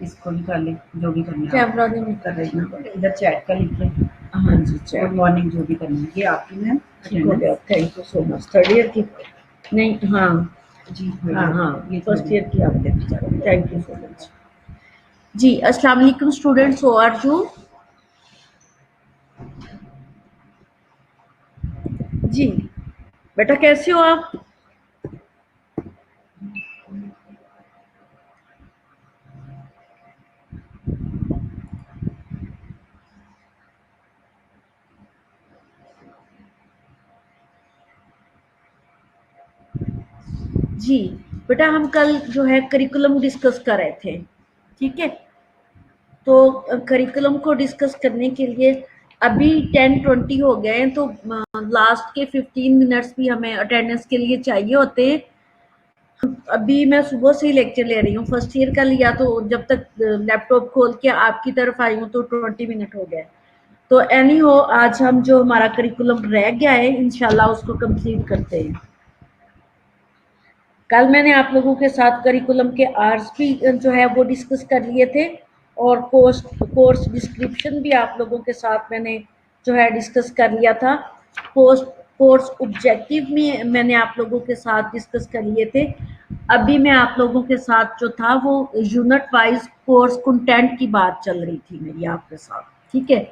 इसको भी कर ले, जो भी करना है कैमरा नहीं कर रही हूँ। इधर चैट का लिखिए। हाँ जी, चैट। गुड मॉर्निंग, जो भी करना है ये आपकी मैम। ठीक हो गया, thank you so much. Third year की नहीं, हाँ जी हाँ हाँ, ये फर्स्ट ईयर की आपने, थैंक यू सो मच जी। अस्सलाम वालेकुम स्टूडेंट्स, हाउ आर यू जी? बेटा कैसे हो आप? जी बेटा, हम कल जो है करिकुलम डिस्कस कर रहे थे, ठीक है? तो करिकुलम को डिस्कस करने के लिए अभी 10:20 हो गए हैं, तो लास्ट के 15 मिनट्स भी हमें अटेंडेंस के लिए चाहिए होते हैं। अभी मैं सुबह से ही लेक्चर ले रही हूँ, फर्स्ट ईयर का लिया, तो जब तक लैपटॉप खोल के आपकी तरफ आई हूँ तो 20 मिनट हो गए। तो एनी हो, आज हम जो हमारा करिकुलम रह गया है इंशाल्लाह उसको कंप्लीट करते हैं। कल मैंने आप लोगों के साथ करिकुलम के आर्स भी जो है वो डिस्कस कर लिए थे, और कोर्स डिस्क्रिप्शन भी आप लोगों के साथ मैंने जो है डिस्कस कर लिया था। कोर्स ऑब्जेक्टिव में मैंने आप लोगों के साथ डिस्कस कर लिए थे। अभी मैं आप लोगों के साथ जो था वो यूनिट वाइज कोर्स कंटेंट की बात चल रही थी मेरी आपके साथ, ठीक है?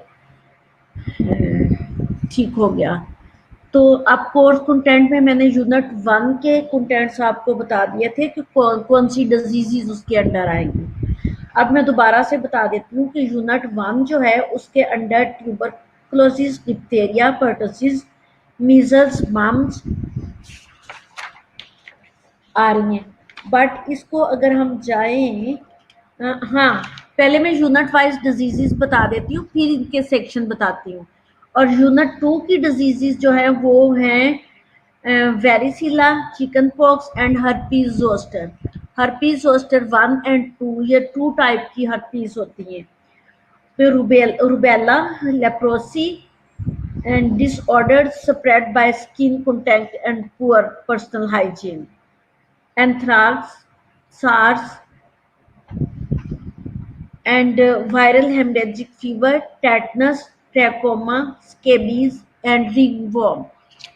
ठीक हो गया। तो अब कोर्स कंटेंट में मैंने यूनिट 1 के कंटेंट्स आपको बता दिए थे कि कौन कौन सी डिजीजेज उसके अंडर आएंगी। अब मैं दोबारा से बता देती हूँ कि यूनिट 1 जो है उसके under tuberculosis, diphtheria, pertussis, measles, mumps आ रही हैं। बट इसको अगर हम जाएं, हाँ, पहले मैं यूनिट वाइज डिजीजेस बता देती हूँ, फिर इनके सेक्शन बताती हूँ। और यूनिट 2 की डिजीजेस जो है वो हैं varicella, chicken pox and herpes zoster. Herpes zoster 1 and 2, ये 2 टाइप की हर्पीज होती हैं। फिर rubella, leprosy and disorder spread by skin contact and poor personal hygiene. Anthrax, SARS and viral hemorrhagic fever, tetanus, trachoma, scabies and ringworm।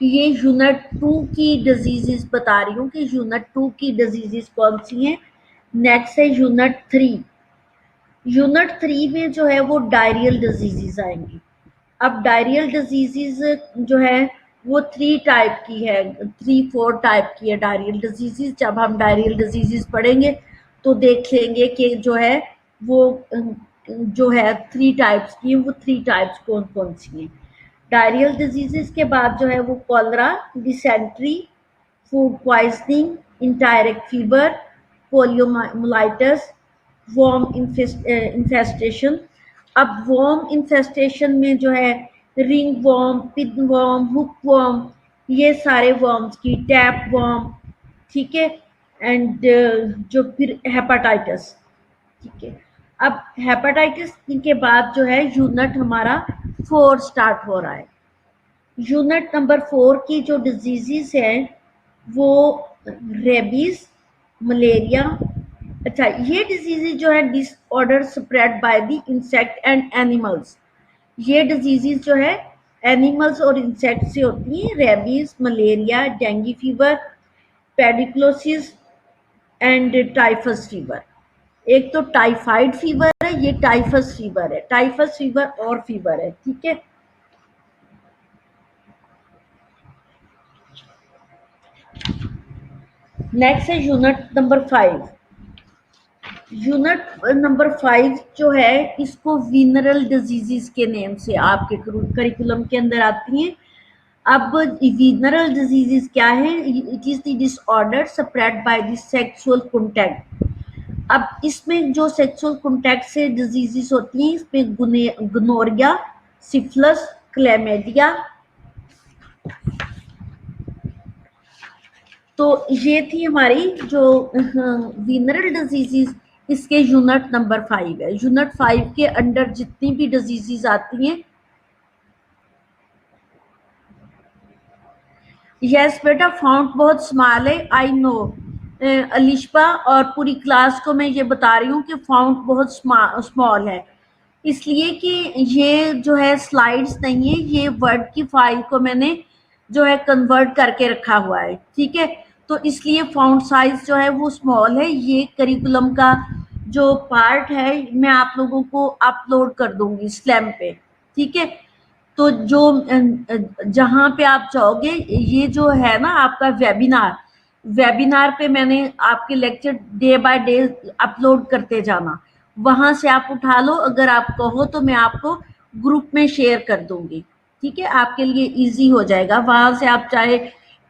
ये unit 2 की diseases बता रही हूँ कि यूनिट 2 की डिजीजेस कौन सी हैं। नेक्स्ट है यूनिट 3। यूनिट 3 में जो है वो डायरियल डिजीजेस आएंगी। अब डायरियल डिजीजेस जो है वो 3 टाइप की है, 3-4 टाइप की है डायरियल डिजीजेस। जब हम डायरियल डिजीजेस पढ़ेंगे तो देख लेंगे कि जो है वो जो है 3 टाइप्स की, वो 3 टाइप्स कौन कौन सी हैं। डायरियल डिजीजेस के बाद जो है वो cholera, dysentery, food poisoning, enteric fever, poliomyelitis, worm infestation. अब वर्म इन्फेस्टेशन में जो है ring worm, pin worm, hook worm, ये सारे वर्म्स की, टैप वर्म, ठीक है? एंड जो फिर हेपाटाइटिस, ठीक है? अब हेपाटाइटिस के बाद जो है यूनिट हमारा 4 स्टार्ट हो रहा है। यूनिट नंबर 4 की जो डिजीजेस हैं वो रेबीज, मलेरिया। अच्छा, ये डिजीजेज जो है disorder spread by the insect and animals. ये डिजीजेज जो है एनिमल्स और इंसेक्ट से होती हैं। Rabies, malaria, dengue fever, pediculosis and typhus fever. एक तो टाइफाइड फीवर है, ये टाइफस फीवर है। टाइफस फीवर और फीवर है, ठीक है? नेक्स्ट है यूनिट नंबर 5। यूनिट नंबर 5 जो है इसको विनरल डिजीजेस के नेम से आपके करिकुलम के अंदर आती हैं। अब विनरल डिजीजेस क्या है? It is the disorder spread by the sexual contact. अब इसमें जो सेक्सुअल कांटेक्ट से डिजीजेस होती हैं, इसमें गोनोरिया, सिफिलिस, क्लैमिडिया। तो ये थी हमारी जो विनरल डिजीजेस, इसके यूनिट नंबर 5 है। यूनिट 5 के अंडर जितनी भी डिजीजेस आती हैं, यस बेटा, फाउंट बहुत स्मॉल है, आई नो, अलिशबा और पूरी क्लास को मैं ये बता रही हूँ कि फ़ॉन्ट बहुत स्मॉल है, इसलिए कि ये जो है स्लाइड्स नहीं है, ये वर्ड की फाइल को मैंने जो है कन्वर्ट करके रखा हुआ है, ठीक है। तो इसलिए फ़ॉन्ट साइज जो है वो स्मॉल है। ये करिकुलम का जो पार्ट है मैं आप लोगों को अपलोड कर दूंगी स्लैम पे, ठीक है। तो जो जहाँ पे आप जाओगे, ये जो है ना आपका वेबिनार, वेबिनार पे मैंने आपके lecture day by day upload करते जाना, वहां से आप उठा लो, अगर आप कहो तो मैं आपको ग्रुप में शेयर कर दूंगी, ठीक है। आपके लिए इजी हो जाएगा, वहां से आप चाहे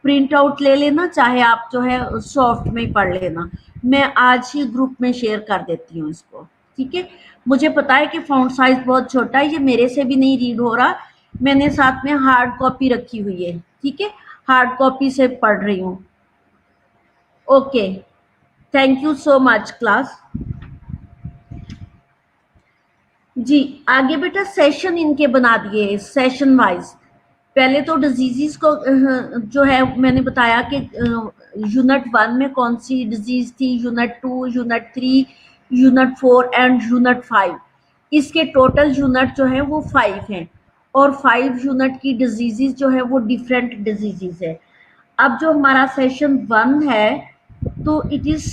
प्रिंट आउट ले लेना, चाहे आप जो है सॉफ्ट में पढ़ लेना। मैं आज ही ग्रुप में शेयर कर देती हूँ इसको, ठीक है। मुझे पता है कि फ़ॉन्ट साइज बहुत छोटा है, ये मेरे से भी नहीं रीड हो रहा, मैंने साथ में हार्ड कॉपी रखी हुई है, ठीक है, हार्ड कॉपी से पढ़ रही हूँ। Okay, thank you so much class. जी आगे बेटा सेशन इनके बना दिए सेशन वाइज। पहले तो डिजीजेस को जो है मैंने बताया कि यूनिट 1 में कौन सी डिजीज थी, unit 2, unit 3, unit 4 and unit 5। इसके टोटल यूनिट जो है वो 5 हैं और 5 यूनिट की डिजीजेस जो है वो डिफरेंट डिजीजेस है। अब जो हमारा सेशन 1 है तो इट इज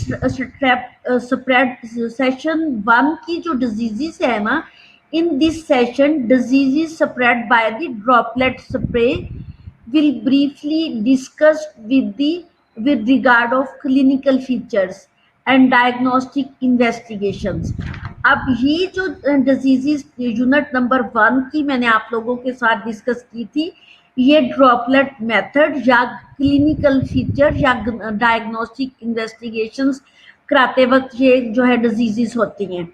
स्प्रेड। सेशन 1 की जो डिजीजेस है ना, in this session diseases spread by the droplet spray will briefly discussed with regard of clinical features and diagnostic investigations। अब ये जो डिजीजेस यूनिट नंबर 1 की मैंने आप लोगों के साथ डिस्कस की थी, ये ड्रॉपलेट मेथड या क्लिनिकल फीचर या डायग्नोस्टिक इन्वेस्टिगेशंस कराते वक्त ये जो है डिजीजेस होती हैं।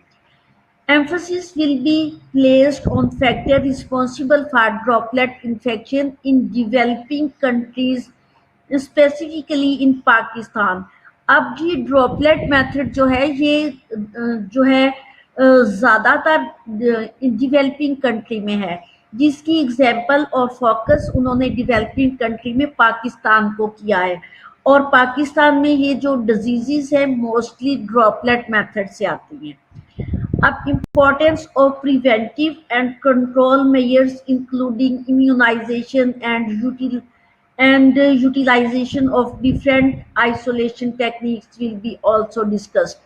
Emphasis will be placed on factors responsible for droplet infection in developing countries, specifically in Pakistan। अब ये ड्रॉपलेट मेथड जो है ये जो है ज़्यादातर डेवलपिंग कंट्री में है, जिसकी एग्जाम्पल और फोकस उन्होंने डेवलपिंग कंट्री में पाकिस्तान को किया है। और पाकिस्तान में ये जो डिजीजेस है मोस्टली ड्रॉपलेट मेथड से आती हैं। अब importance of preventive and control measures including immunization and utilization of different isolation techniques will be also discussed।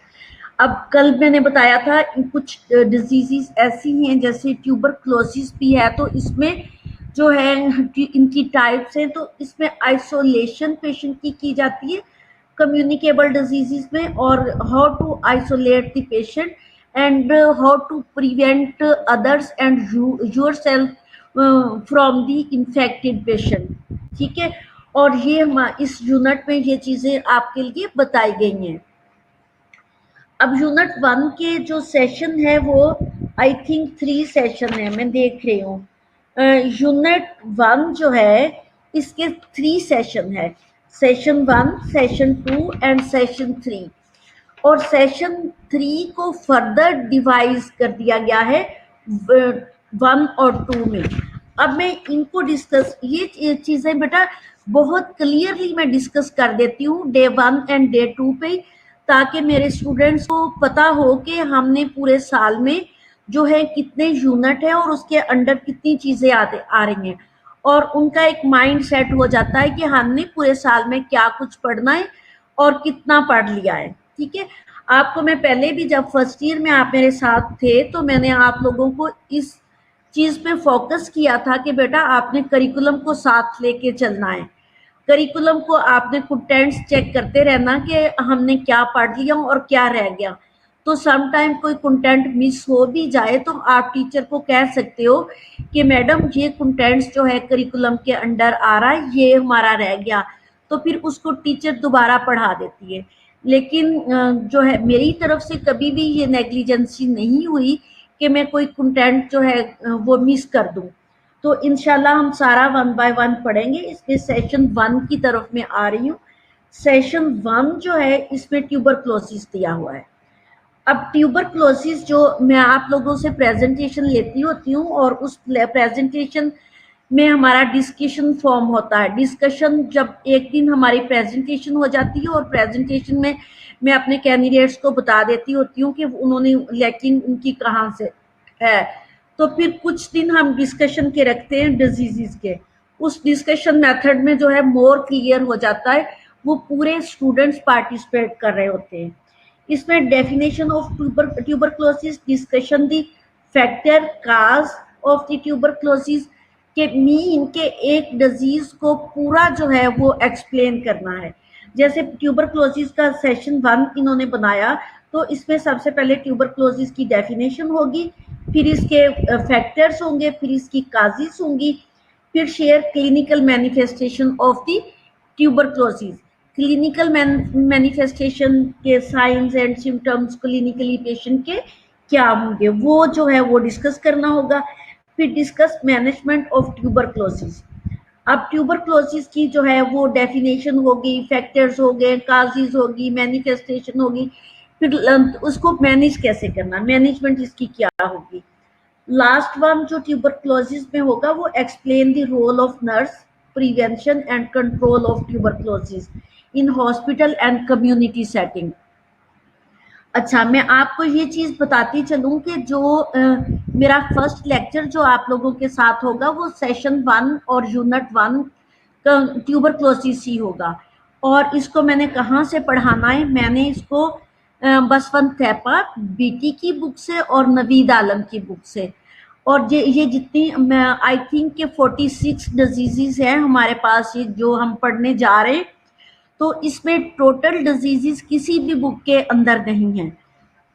अब कल मैंने बताया था कुछ डिजीजेस ऐसी हैं जैसे ट्यूबरक्लोसिस भी है, तो इसमें जो है इनकी टाइप्स हैं, तो इसमें आइसोलेशन पेशेंट की जाती है कम्युनिकेबल डिजीजेस में, और how to isolate the patient and how to prevent others and yourself from the infected patient, ठीक है। और ये इस यूनिट में ये चीजें आपके लिए बताई गई हैं। अब यूनिट 1 के जो सेशन है वो आई थिंक 3 सेशन है, मैं देख रही हूँ। यूनिट 1 जो है इसके 3 सेशन है, सेशन 1, सेशन 2 एंड सेशन 3। और सेशन 3 को फर्दर डिवाइज कर दिया गया है 1 और 2 में। अब मैं इनको डिस्कस, ये चीजें बेटा बहुत क्लियरली मैं डिस्कस कर देती हूँ डे 1 एंड डे 2 पे, ताकि मेरे स्टूडेंट्स को पता हो कि हमने पूरे साल में जो है कितने यूनिट है और उसके अंडर कितनी चीजें आ रही हैं, और उनका एक माइंड सेट हो जाता है कि हमने पूरे साल में क्या कुछ पढ़ना है और कितना पढ़ लिया है, ठीक है। आपको मैं पहले भी जब फर्स्ट ईयर में आप मेरे साथ थे तो मैंने आप लोगों को इस चीज पे फोकस किया था कि बेटा आपने करिकुलम को साथ लेके चलना है, करिकुलम को आपने कंटेंट्स चेक करते रहना कि हमने क्या पढ़ लिया और क्या रह गया। तो सम टाइम कोई कंटेंट मिस हो भी जाए तो आप टीचर को कह सकते हो कि मैडम ये कंटेंट्स जो है करिकुलम के अंडर आ रहा है, ये हमारा रह गया, तो फिर उसको टीचर दोबारा पढ़ा देती है। लेकिन जो है मेरी तरफ से कभी भी ये नेग्लिजेंसी नहीं हुई कि मैं कोई कंटेंट जो है वो मिस कर दूं। तो इंशाल्लाह हम सारा 1 बाय 1 पढ़ेंगे। इसमें सेशन 1 की तरफ मैं आ रही हूँ। सेशन 1 जो है इसमें ट्यूबरक्लोसिस दिया हुआ है। अब ट्यूबरक्लोसिस जो मैं आप लोगों से प्रेजेंटेशन लेती होती हूँ और उस प्रेजेंटेशन में हमारा डिस्कशन फॉर्म होता है। डिस्कशन जब एक दिन हमारी प्रेजेंटेशन हो जाती है और प्रेजेंटेशन में मैं अपने कैंडिडेट्स को बता देती होती हूँ कि उन्होंने लैकिंग उनकी कहाँ से है, तो फिर कुछ दिन हम डिस्कशन के रखते हैं डिजीजेस के। उस डिस्कशन मेथड में जो है मोर क्लियर हो जाता है, वो पूरे स्टूडेंट्स पार्टिसिपेट कर रहे होते हैं। इसमें definition of tuberculosis, discussion the factor cause of the tuberculosis के मीन के एक डिजीज को पूरा जो है वो एक्सप्लेन करना है। जैसे ट्यूबरक्लोसिस का सेशन 1 इन्होंने बनाया, तो इसमें सबसे पहले ट्यूबरक्लोसिस की डेफिनेशन होगी, फिर इसके फैक्टर्स होंगे, फिर इसकी काजिस होंगी, फिर share clinical manifestation of the tuberculosis. Clinical manifestation के signs and symptoms clinically patient के क्या होंगे वो जो है वो डिस्कस करना होगा। फिर डिस्कस मैनेजमेंट ऑफ ट्यूबरक्लोसिस। अब ट्यूबरक्लोसिस की जो है वो डेफिनेशन होगी, फैक्टर्स हो गए, काजिज होगी, मैनिफेस्टेशन होगी, फिर उसको मैनेज कैसे करना, मैनेजमेंट इसकी क्या होगी। लास्ट वन जो ट्यूबरक्लोसिस में होगा वो explain the role of nurse, prevention and control of tuberculosis in hospital and community setting. अच्छा, मैं आपको ये चीज बताती चलूं कि जो मेरा फर्स्ट लेक्चर जो आप लोगों के साथ होगा वो सेशन 1 और यूनिट 1 का ट्यूबरक्लोसिस ही होगा। और इसको मैंने कहाँ से पढ़ाना है, मैंने इसको बसवंत थेपा बीटी की बुक से और नवीद आलम की बुक से। और ये जितनी आई थिंक के 46 डिजीजेस हैं हमारे पास, ये जो हम पढ़ने जा रहे हैं, तो इसमें टोटल डिजीजेस किसी भी बुक के अंदर नहीं है।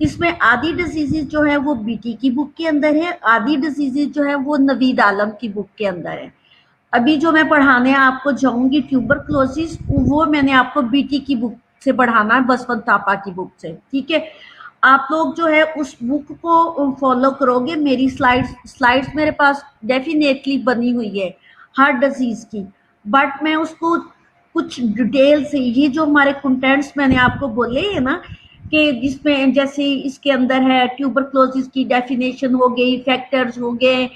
इसमें आधी डिजीजेस जो है वो बीटी की बुक के अंदर है, आधी डिजीजेस जो है वो नवीद आलम की बुक के अंदर है। अभी जो मैं पढ़ाने आपको जाऊंगी ट्यूबरक्लोसिस, वो मैंने आपको बीटी की बुक से पढ़ाना है, बसवंत थापा की बुक से। ठीक है, आप लोग जो है उस बुक को फॉलो करोगे। मेरी स्लाइड्स मेरे पास डेफिनेटली बनी हुई है हर डिजीज की, बट मैं उसको कुछ डिटेल से, ये जो हमारे कंटेंट्स मैंने आपको बोले है ना, कि जिसमें जैसे इसके अंदर है ट्यूबरक्लोसिस की डेफिनेशन हो गई, फैक्टर्स हो गए,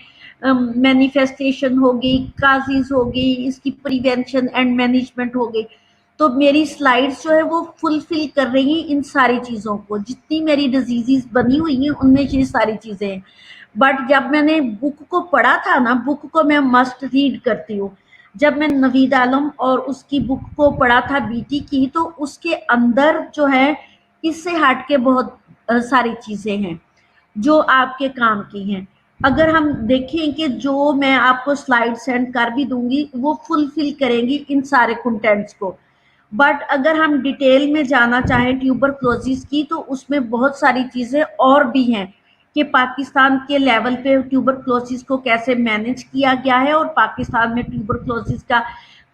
मैनिफेस्टेशन हो गई, काजिज हो गई, इसकी प्रिवेंशन एंड मैनेजमेंट हो गई। तो मेरी स्लाइड्स जो है वो फुलफिल कर रही हैं इन सारी चीज़ों को। जितनी मेरी डिजीजेस बनी हुई हैं उनमें ये सारी चीज़ें हैं। बट जब मैंने बुक को पढ़ा था ना, बुक को मैं मस्ट रीड करती हूँ। जब मैं नवीद आलम और उसकी बुक को पढ़ा था बीटी की, तो उसके अंदर जो है इससे हट के बहुत सारी चीज़ें हैं जो आपके काम की हैं। अगर हम देखें कि जो मैं आपको स्लाइड सेंड कर भी दूंगी वो फुलफिल करेंगी इन सारे कंटेंट्स को। बट अगर हम डिटेल में जाना चाहें ट्यूबरक्लोसिस की, तो उसमें बहुत सारी चीज़ें और भी हैं कि पाकिस्तान के लेवल पे ट्यूबरक्लोसिस को कैसे मैनेज किया गया है और पाकिस्तान में ट्यूबरक्लोसिस का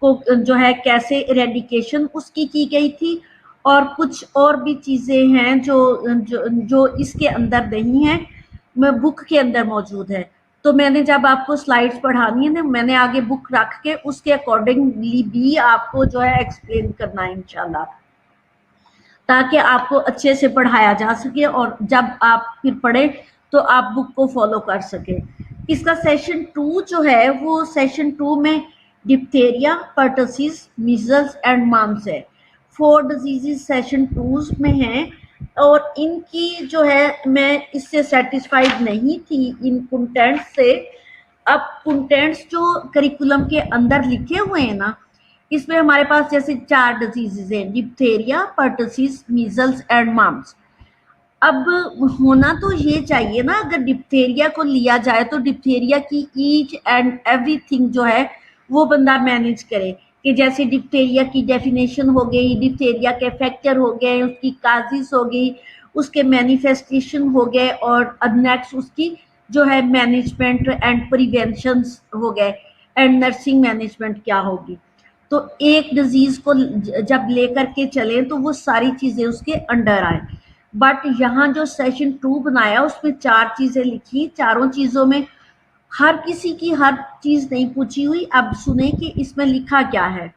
को जो है कैसे इरेडिकेशन उसकी की गई थी। और कुछ और भी चीज़ें हैं जो इसके अंदर नहीं है, मैं बुक के अंदर मौजूद है। तो मैंने जब आपको स्लाइड्स पढ़ानी है ना, मैंने आगे बुक रख के उसके अकॉर्डिंगली भी आपको जो है एक्सप्लेन करना है इंशाल्लाह, ताकि आपको अच्छे से पढ़ाया जा सके और जब आप फिर पढ़े तो आप बुक को फॉलो कर सके। इसका सेशन 2 जो है वो सेशन 2 में diphtheria, pertussis, measles and mums है। 4 डिजीजेस सेशन 2 में हैं और इनकी जो है मैं इससे सेटिस्फाइड नहीं थी इन कंटेंट्स से। अब कंटेंट्स जो करिकुलम के अंदर लिखे हुए हैं ना, इसमें हमारे पास जैसे 4 डिजीजेज हैं, diphtheria, pertussis, measles and mums. अब होना तो ये चाहिए ना, अगर डिप्थेरिया को लिया जाए तो डिप्थेरिया की ईच एंड एवरीथिंग जो है वो बंदा मैनेज करे, कि जैसे डिप्थेरिया की डेफिनेशन हो गई, डिप्थेरिया के फैक्टर हो गए, उसकी काजिस हो गई, उसके मैनिफेस्टेशन हो गए, और नेक्स्ट उसकी जो है मैनेजमेंट एंड प्रिवेंशन हो गए, एंड नर्सिंग मैनेजमेंट क्या होगी। तो एक डिजीज को जब लेकर के चले तो वो सारी चीजें उसके अंडर आए। बट यहाँ जो सेशन 2 बनाया उसमें 4 चीजें लिखी, चारों चीजों में हर किसी की हर चीज नहीं पूछी हुई। अब सुने कि इसमें लिखा क्या है।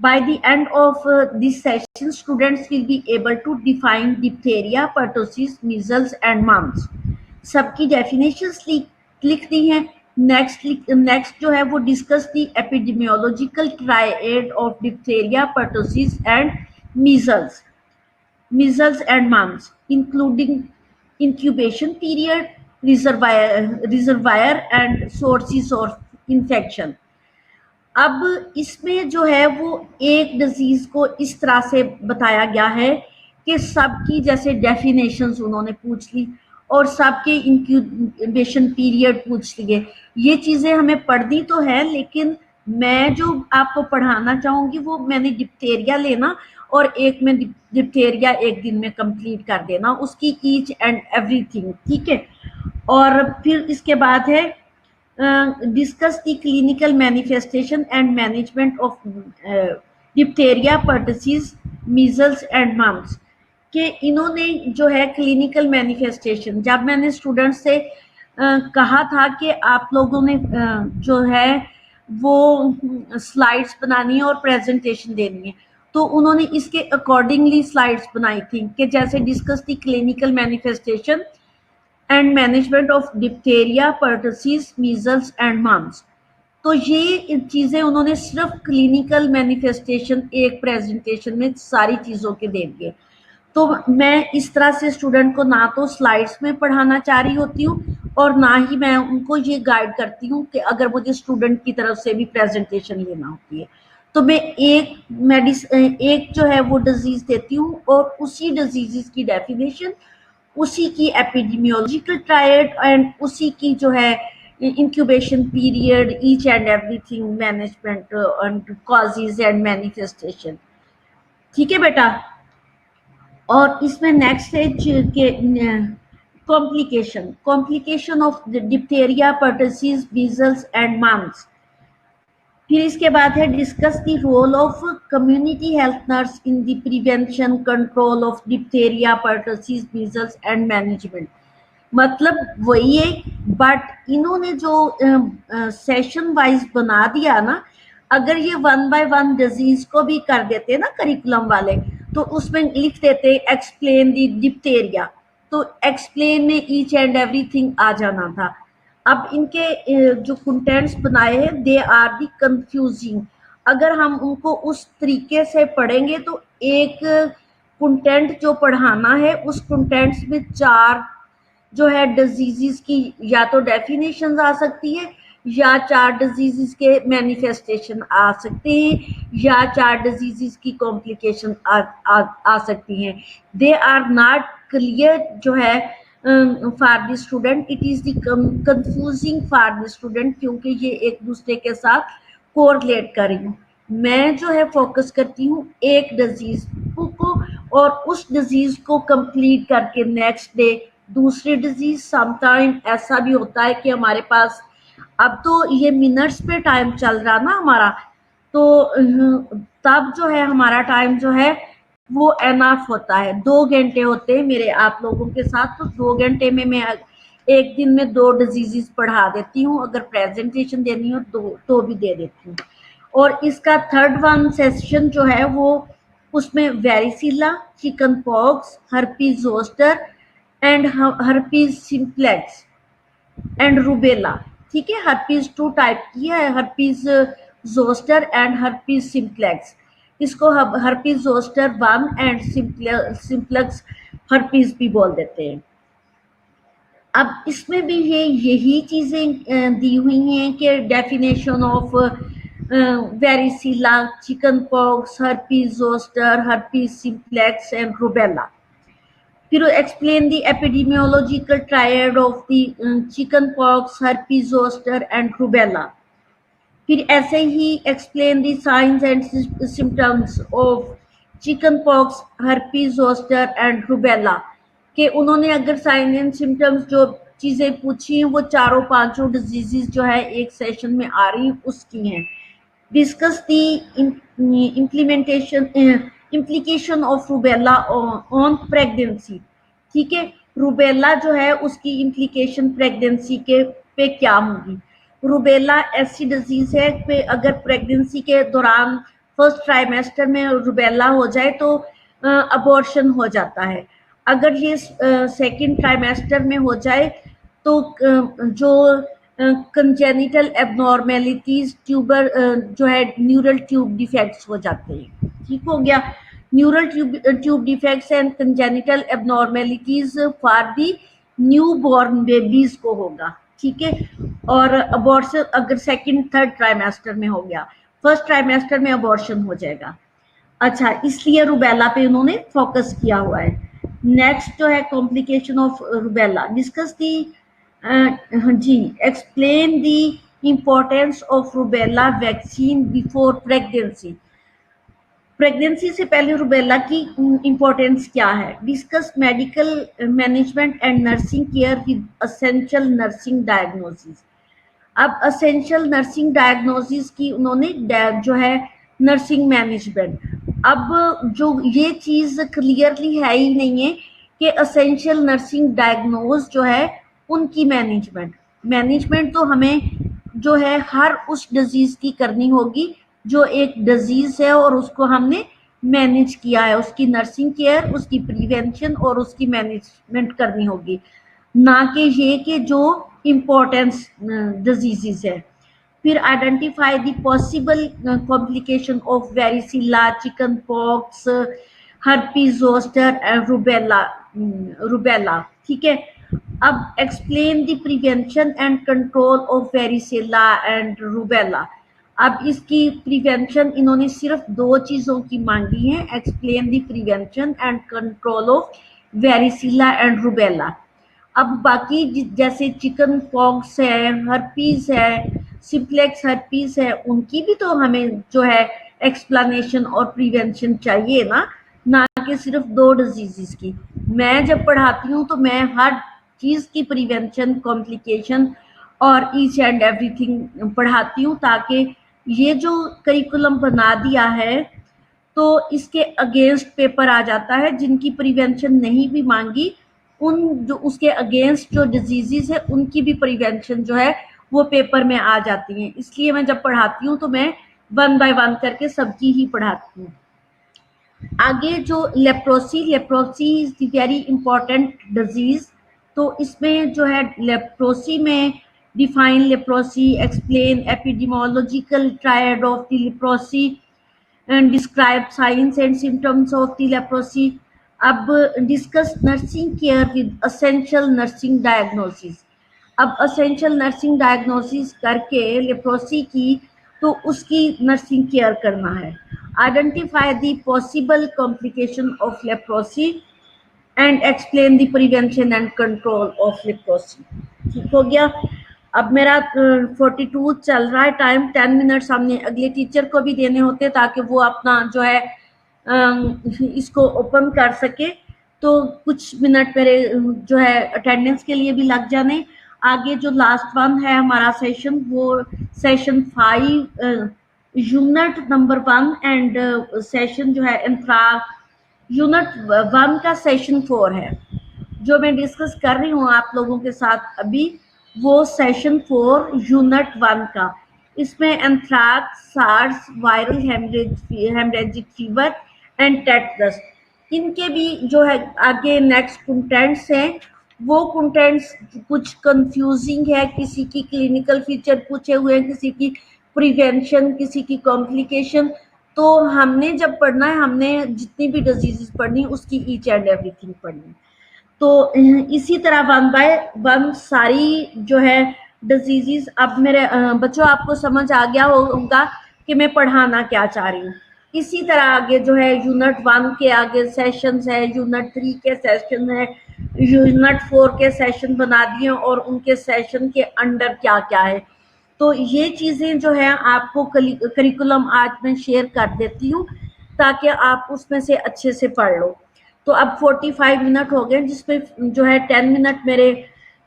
By the end of this session, students will be able to define diphtheria, pertussis, measles and mumps. सबकी डेफिनेशंस लिख दी हैं, नेक्स्ट जो है वो discuss the epidemiological triad of diphtheria, pertussis and measles and mumps, including incubation period, reservoir and sources of infection. अब इसमें जो है वो एक डिजीज को इस तरह से बताया गया है कि सबकी जैसे डेफिनेशंस उन्होंने पूछ ली और सबके इंक्यूबेशन पीरियड पूछ लिए। ये चीज़ें हमें पढ़नी तो है, लेकिन मैं जो आपको पढ़ाना चाहूँगी वो मैंने डिप्थेरिया लेना और एक में डिप्थेरिया एक दिन में कंप्लीट कर देना, उसकी ईच एंड एवरीथिंग, ठीक है। और फिर इसके बाद है discuss the clinical manifestation and management of diphtheria, pertussis, measles and mumps। कि इन्होंने जो है क्लिनिकल मैनिफेस्टेशन, जब मैंने स्टूडेंट से कहा था कि आप लोगों ने जो है वो स्लाइड्स बनानी है और प्रेजेंटेशन देनी है, तो उन्होंने इसके अकॉर्डिंगली स्लाइड्स बनाई थी कि जैसे discuss the clinical manifestation and management of diphtheria, pertussis, measles and mumps. तो ये चीज़ें उन्होंने सिर्फ क्लिनिकल मैनिफेस्टेशन एक प्रेजेंटेशन में सारी चीज़ों के दे दिए। तो मैं इस तरह से स्टूडेंट को ना तो स्लाइड्स में पढ़ाना चाह रही होती हूँ और ना ही मैं उनको ये गाइड करती हूँ कि अगर मुझे स्टूडेंट की तरफ से भी प्रेजेंटेशन लेना होती है तो मैं एक जो है वो डिजीज़ देती हूँ और उसी डिजीज़ की डेफिनेशन, उसी की एपिडेमियोलॉजिकल ट्रायड एंड उसी की जो है incubation period, each and everything, management and causes and manifestation. ठीक है बेटा। और इसमें नेक्स्ट है के complication of diphtheria, pertussis, measles and mumps. फिर इसके बाद है discuss the role of community health nurse in the prevention, control of diphtheria, pertussis, measles and management. मतलब वही है, बट इन्होंने जो सेशन वाइज बना दिया ना, अगर ये 1 by 1 डिजीज को भी कर देते ना करिकुलम वाले, तो उसमें लिख देते एक्सप्लेन दी डिप्थेरिया, तो एक्सप्लेन में ईच एंड एवरीथिंग आ जाना था। अब इनके जो कंटेंट्स बनाए हैं दे आर दी कंफ्यूजिंग। अगर हम उनको उस तरीके से पढ़ेंगे तो एक कंटेंट जो पढ़ाना है उस कंटेंट्स में 4 जो है डिजीज़ की या तो डेफिनेशंस आ सकती है, या 4 डिजीज़ के मैनिफेस्टेशन आ सकते हैं, या 4 डिजीज़ की कॉम्प्लिकेशन आ सकती हैं। दे आर नॉट क्लियर जो है for the student, it is the confusing for the student, क्योंकि ये एक दूसरे के साथ कोरिलेट कर रही हूँ। मैं जो है फोकस करती हूँ एक डिजीज़ को और उस डिजीज़ को कंप्लीट करके नेक्स्ट डे दूसरी डिजीज। समटाइम ऐसा भी होता है कि हमारे पास, अब तो ये मिनट्स पे टाइम चल रहा ना हमारा, तो तब जो है हमारा टाइम जो है वो एनफ होता है। 2 घंटे होते हैं मेरे आप लोगों के साथ, तो 2 घंटे में मैं एक दिन में 2 डिजीजेस पढ़ा देती हूँ। अगर प्रेजेंटेशन देनी हो तो भी दे देती हूँ। और इसका 3rd वन सेशन जो है वो उसमें varicella, chicken pox, herpes zoster and herpes simplex and rubella. ठीक है, हर्पीज 2 टाइप की है, herpes zoster and herpes simplex. इसको herpes zoster 1 and simplex herpes भी बोल देते हैं। अब इसमें भी यही चीज़ें दी हुई हैं कि definition of varicella, chicken pox, herpes zoster, herpes simplex and rubella. फिर explain the epidemiological triad of the chicken pox, herpes zoster and rubella. फिर ऐसे ही explain the signs and symptoms of chicken pox, herpes zoster and rubella. कि उन्होंने अगर sign and symptoms जो चीज़ें पूछी हैं वो 4-5 डिजीज़ जो है एक सेशन में आ रही हैं उसकी हैं। Discuss the implication of rubella on pregnancy. ठीक है, रूबेला जो है उसकी इम्प्लीकेशन प्रेगनेंसी के पे क्या होंगी। रूबेला ऐसी डिजीज़ है कि अगर प्रेगनेंसी के दौरान फर्स्ट ट्राइमेस्टर में रूबेला हो जाए तो अबॉर्शन हो जाता है। अगर ये सेकंड ट्राइमेस्टर में हो जाए तो जो कंजेनिटल एबनॉर्मेलिटीज, ट्यूबर जो है न्यूरल ट्यूब डिफेक्ट्स हो जाते हैं। ठीक हो गया। Neural tube defects and congenital abnormalities for the new born babies को होगा। ठीक है। और अबॉर्शन अगर सेकंड थर्ड ट्राइमेस्टर में हो गया, फर्स्ट ट्राइमेस्टर में अबॉर्शन हो जाएगा। अच्छा, इसलिए रुबेला पे उन्होंने फोकस किया हुआ है। नेक्स्ट जो है complication of rubella, discuss the हाँ जी, explain the importance of rubella vaccine before pregnancy. Pregnancy से पहले रुबेला की इम्पोर्टेंस क्या है। Discuss medical management and nursing care with essential nursing diagnosis. अब असेंशियल नर्सिंग डायग्नोसिस की उन्होंने जो है नर्सिंग मैनेजमेंट। अब जो ये चीज़ क्लियरली है ही नहीं है कि असेंशियल नर्सिंग डायग्नोज जो है उनकी मैनेजमेंट मैनेजमेंट तो हमें जो है हर उस डिजीज़ की करनी होगी जो एक डिजीज़ है और उसको हमने मैनेज किया है, उसकी नर्सिंग केयर, उसकी प्रिवेंशन और उसकी मैनेजमेंट करनी होगी, ना कि ये कि जो इम्पोर्टेंस डिजीजेस है। फिर identify the possible complication of varicella, chicken pox, herpes zoster and rubella. ठीक है। अब explain the prevention and control of वेरिसिला and rubella. अब इसकी प्रिवेंशन इन्होंने सिर्फ दो चीज़ों की मांगी है, explain the prevention and control of वेरिसिला and rubella. अब बाकी जैसे चिकन पॉक्स है, हर्पीस है, सिप्लेक्स हर्पीस है, उनकी भी तो हमें जो है एक्सप्लेनेशन और प्रिवेंशन चाहिए ना कि सिर्फ दो डिजीजेस की। मैं जब पढ़ाती हूँ तो मैं हर चीज़ की प्रिवेंशन, कॉम्प्लिकेशन और ईच एंड एवरीथिंग पढ़ाती हूँ, ताकि ये जो करिकुलम बना दिया है तो इसके अगेंस्ट पेपर आ जाता है, जिनकी प्रिवेंशन नहीं भी मांगी, उन जो उसके अगेंस्ट जो डिजीजेस है उनकी भी प्रिवेंशन जो है वो पेपर में आ जाती है। इसलिए मैं जब पढ़ाती हूँ तो मैं वन बाय वन करके सबकी ही पढ़ाती हूँ। आगे जो leprosy is very important disease. तो इसमें जो है लेप्रोसी में define leprosy, explain epidemiological triad of the leprosy and describe signs and symptoms of the leprosy. अब discuss nursing care with essential nursing diagnosis. अब असेंशियल नर्सिंग डायग्नोसिस करके leprosy की तो उसकी नर्सिंग केयर करना है। Identify the possible complication of leprosy and explain the prevention and control of leprosy. ठीक हो गया। अब मेरा 42 चल रहा है टाइम, 10 मिनट्स हमने अगले टीचर को भी देने होते ताकि वो अपना जो है इसको ओपन कर सके। तो कुछ मिनट मेरे जो है अटेंडेंस के लिए भी लग जाने। आगे जो लास्ट वन है हमारा सेशन, वो session 5 unit number 1 and session जो है यूनिट 1 का सेशन 4 है। जो मैं डिस्कस कर रही हूँ आप लोगों के साथ अभी, वो सेशन 4 यूनिट 1 का। इसमें anthrax, SARS, viral haemorrhagic fever and tetanus, इनके भी जो है आगे नेक्स्ट कंटेंट्स हैं। वो कंटेंट्स कुछ कंफ्यूजिंग है, किसी की क्लिनिकल फीचर पूछे हुए हैं, किसी की प्रिवेंशन, किसी की कॉम्प्लिकेशन। तो हमने जब पढ़ना है, हमने जितनी भी डिजीजेस पढ़नी उसकी ईच एंड एवरीथिंग पढ़नी। तो इसी तरह 1 बाय 1 सारी जो है डिजीजेस। अब मेरे बच्चों आपको समझ आ गया होगा कि मैं पढ़ाना क्या चाह रही हूँ। इसी तरह आगे जो है यूनिट 1 के आगे सेशंस है, यूनिट 3 के सेशन है, यूनिट 4 के सेशन बना दिए और उनके सेशन के अंडर क्या क्या है। तो ये चीज़ें जो है आपको करिकुलम आज मैं शेयर कर देती हूँ ताकि आप उसमें से अच्छे से पढ़ लो। तो अब 45 मिनट हो गए, जिसमें जो है 10 मिनट मेरे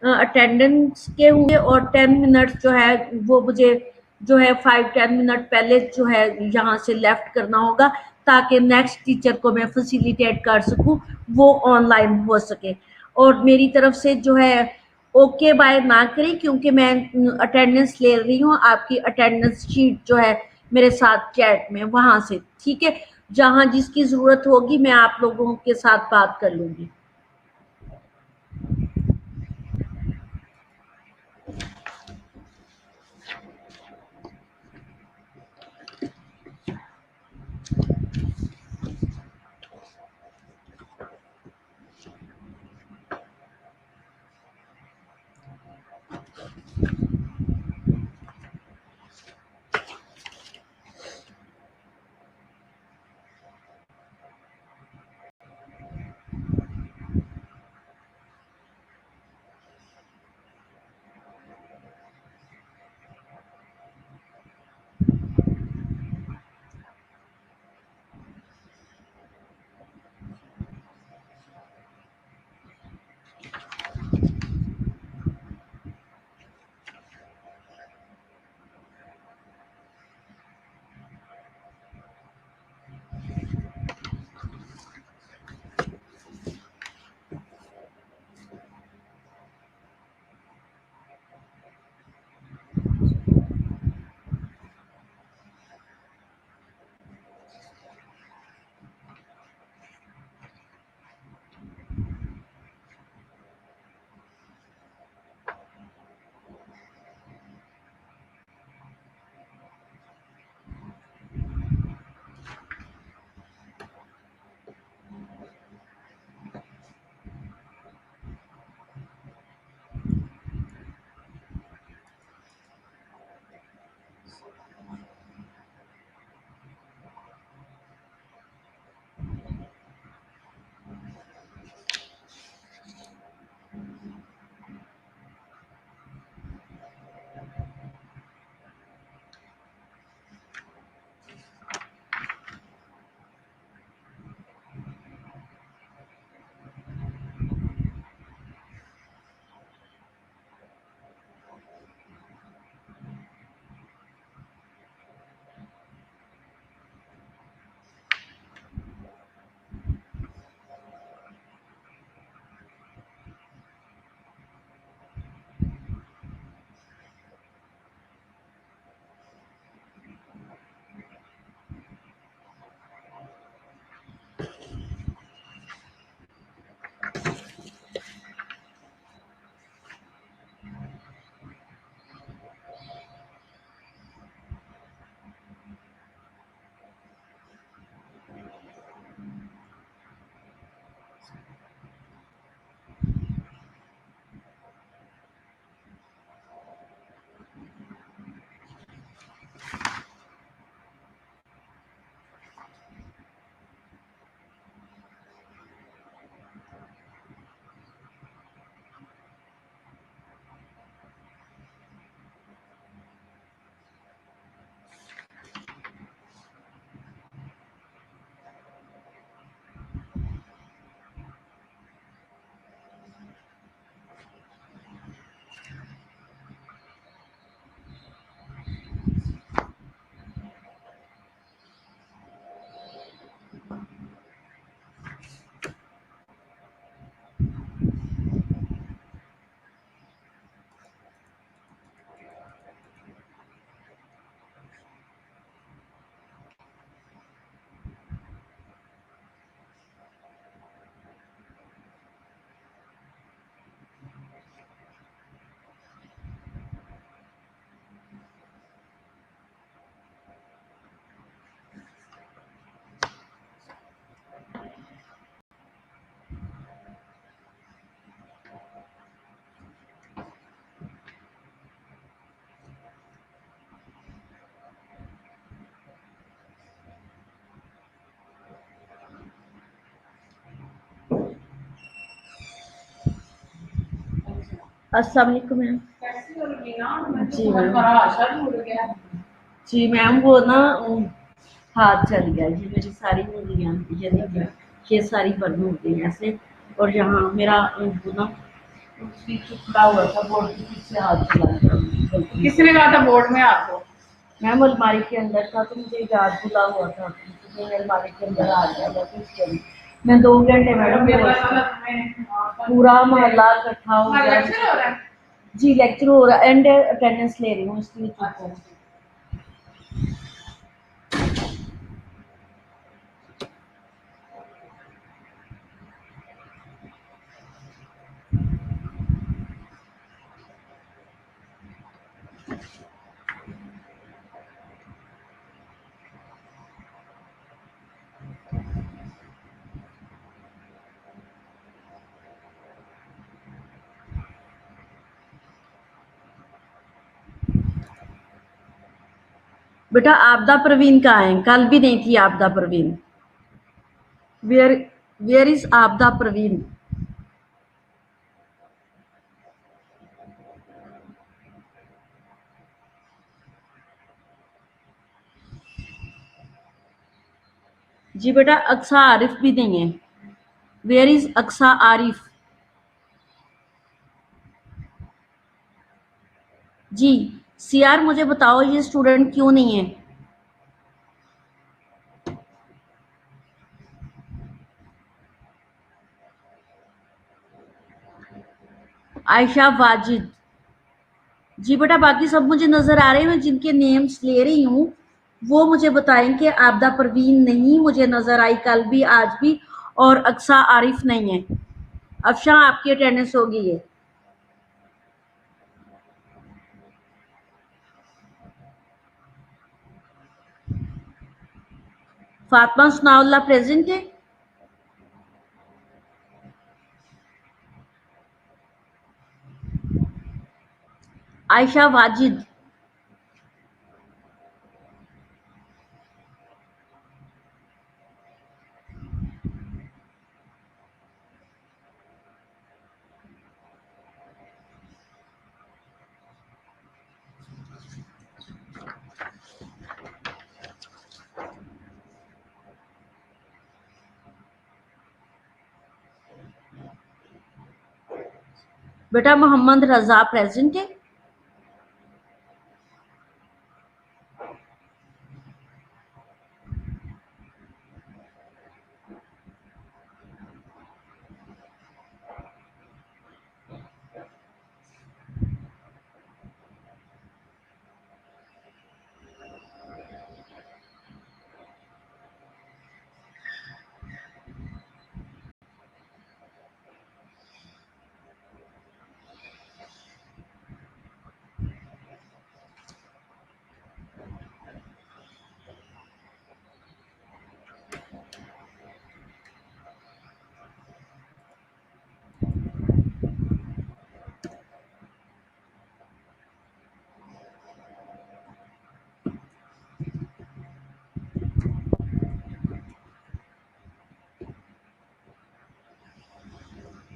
अटेंडेंस के होंगे और 10 मिनट जो है वो मुझे जो है 5-10 मिनट पहले जो है यहाँ से लेफ्ट करना होगा, ताकि नेक्स्ट टीचर को मैं फैसिलिटेट कर सकूँ, वो ऑनलाइन हो सके। और मेरी तरफ से जो है ओके बाय ना करें, क्योंकि मैं अटेंडेंस ले रही हूँ। आपकी अटेंडेंस शीट जो है मेरे साथ चैट में वहाँ से, ठीक है। जहाँ जिसकी ज़रूरत होगी मैं आप लोगों के साथ बात कर लूँगी। अस्सलाम वालेकुम मैम। जी मैम। जी मैम वो ना हाथ चल गया जी, मेरी सारी उंगलियां ये देखिए, ये सारी बंद हो गई ऐसे। और यहाँ मेरा वो ना पीछे खुला हुआ था, बोर्ड के पीछे हाथ चला गया। किसने कहा था बोर्ड में आपको? मैम अलमारी के अंदर था तो मुझे याद भुला हुआ था, तो मैंने अलमारी के अंदर आ गया था, तो इसके लिए मैं 2 घंटे मैडम पूरा मोहल्ला इकट्ठा हो गया। जी लेक्चर हो रहा एंड अटेंडेंस ले रही हूँ, इसलिए चुप हूँ। बेटा आपदा प्रवीण कहाँ है? कल भी नहीं थी आपदा प्रवीण। वेयर वेयर इज आपदा प्रवीण? जी बेटा अक्सा आरिफ भी नहीं है। Where is Aqsa Arif? जी सीआर मुझे बताओ ये स्टूडेंट क्यों नहीं है? आयशा वाजिद। जी बेटा बाकी सब मुझे नजर आ रहे हैं, मैं जिनके नेम्स ले रही हूँ वो मुझे बताएं कि आपदा परवीन नहीं मुझे नजर आई कल भी आज भी, और अक्सा आरिफ नहीं है। अफशा आपकी अटेंडेंस होगी ये। फातिमा सनाउल्लाह प्रेजेंट है। आयशा वाजिद। बेटा मोहम्मद रजा प्रेजेंट है।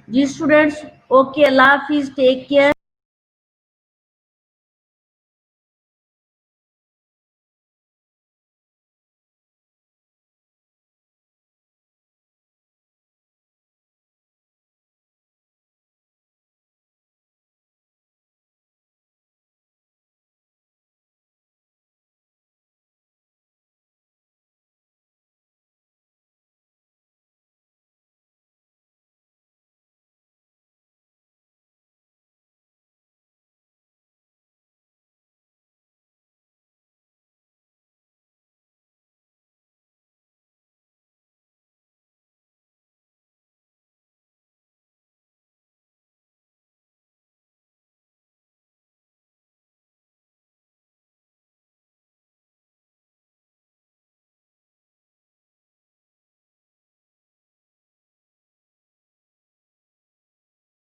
जी स्टूडेंट्स ओके, अल्लाह हाफिज, टेक केयर।